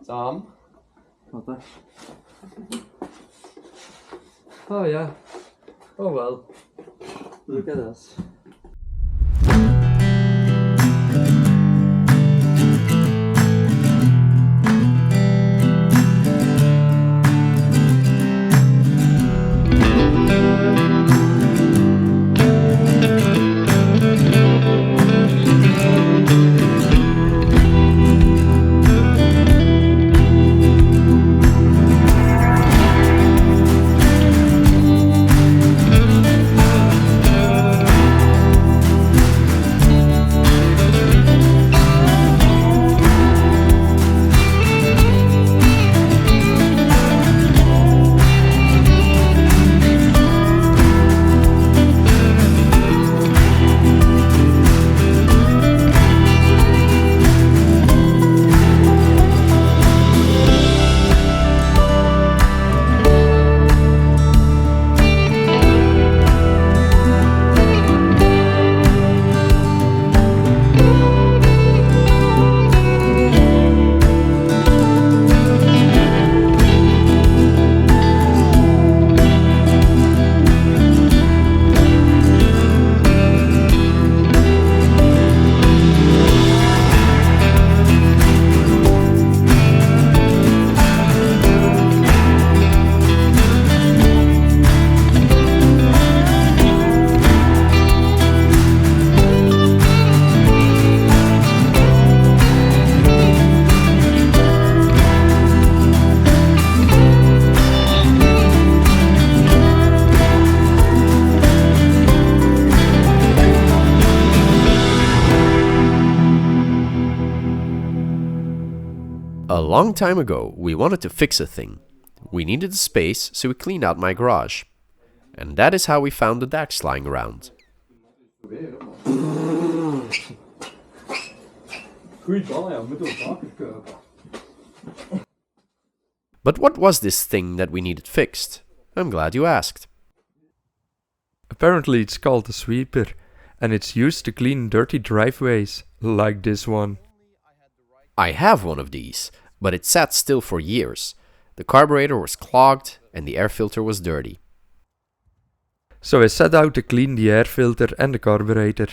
Sam? Wat dan? Oh yeah. Oh well. Look at us. A long time ago, we wanted to fix a thing. We needed a space, so we cleaned out my garage. And that is how we found the dax lying around. But what was this thing that we needed fixed? I'm glad you asked. Apparently it's called a sweeper, and it's used to clean dirty driveways, like this one. I have one of these, but it sat still for years. The carburetor was clogged and the air filter was dirty. So I set out to clean the air filter and the carburetor.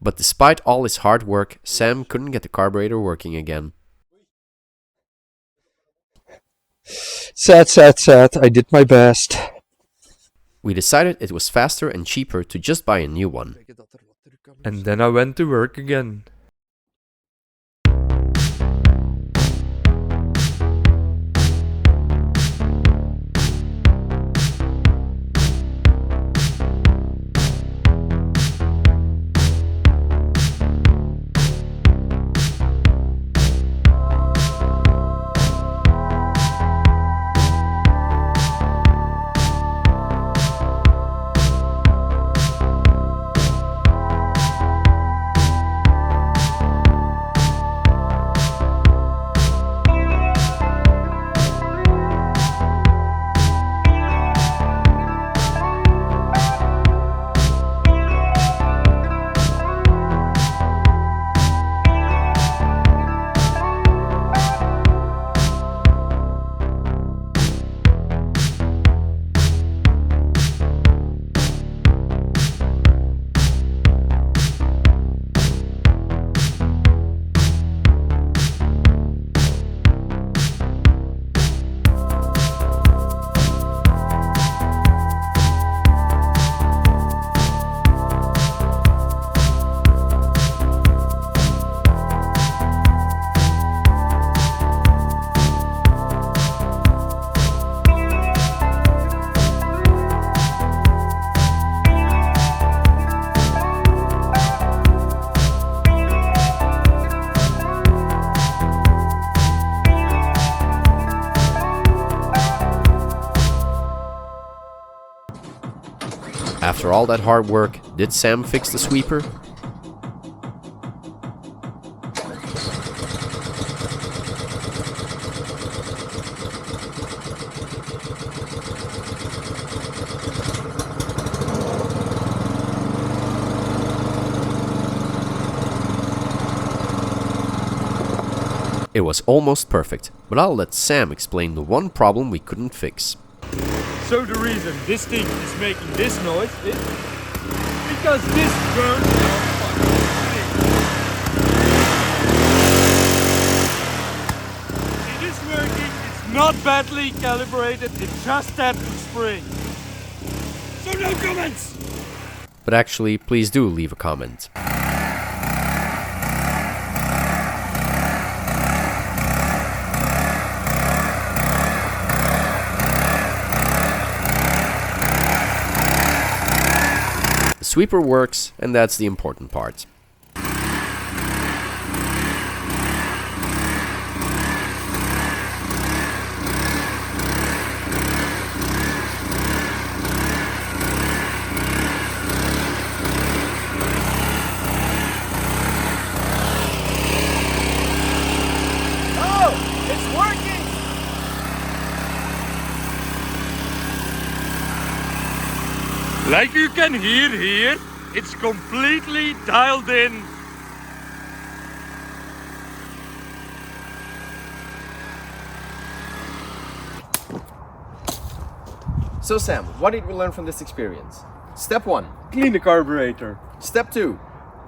But despite all his hard work, Sam couldn't get the carburetor working again. Sad, sad, sad. I did my best. We decided it was faster and cheaper to just buy a new one. And then I went to work again. After all that hard work, did Sam fix the sweeper? It was almost perfect, but I'll let Sam explain the one problem we couldn't fix. So the reason this thing is making this noise is because this burns your fucking thing. It is working, it's not badly calibrated, it's just that to spring. So no comments! But actually, please do leave a comment. The sweeper works, and that's the important part. Like you can hear here, it's completely dialed in. So Sam, what did we learn from this experience? Step 1. Clean the carburetor. Step 2.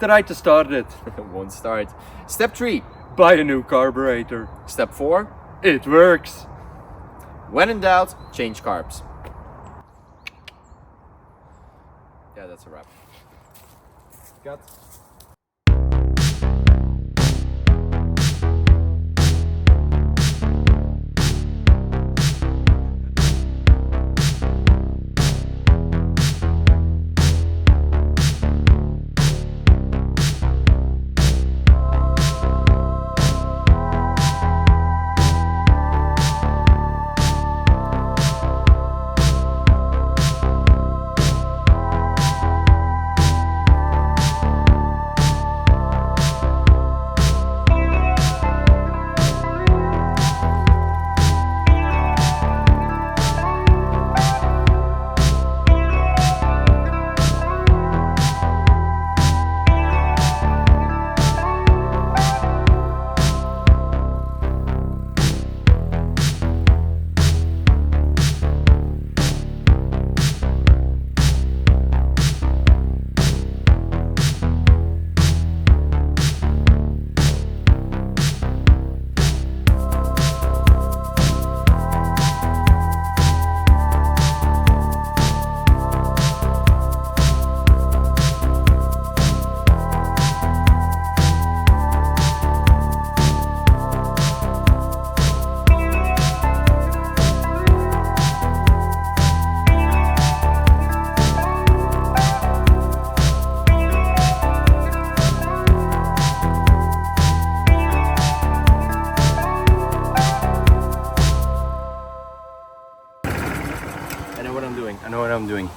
Try to start it. Won't start. Step 3. Buy a new carburetor. Step 4. It works. When in doubt, change carbs. Yeah, that's a wrap. Cut. I know what I'm doing.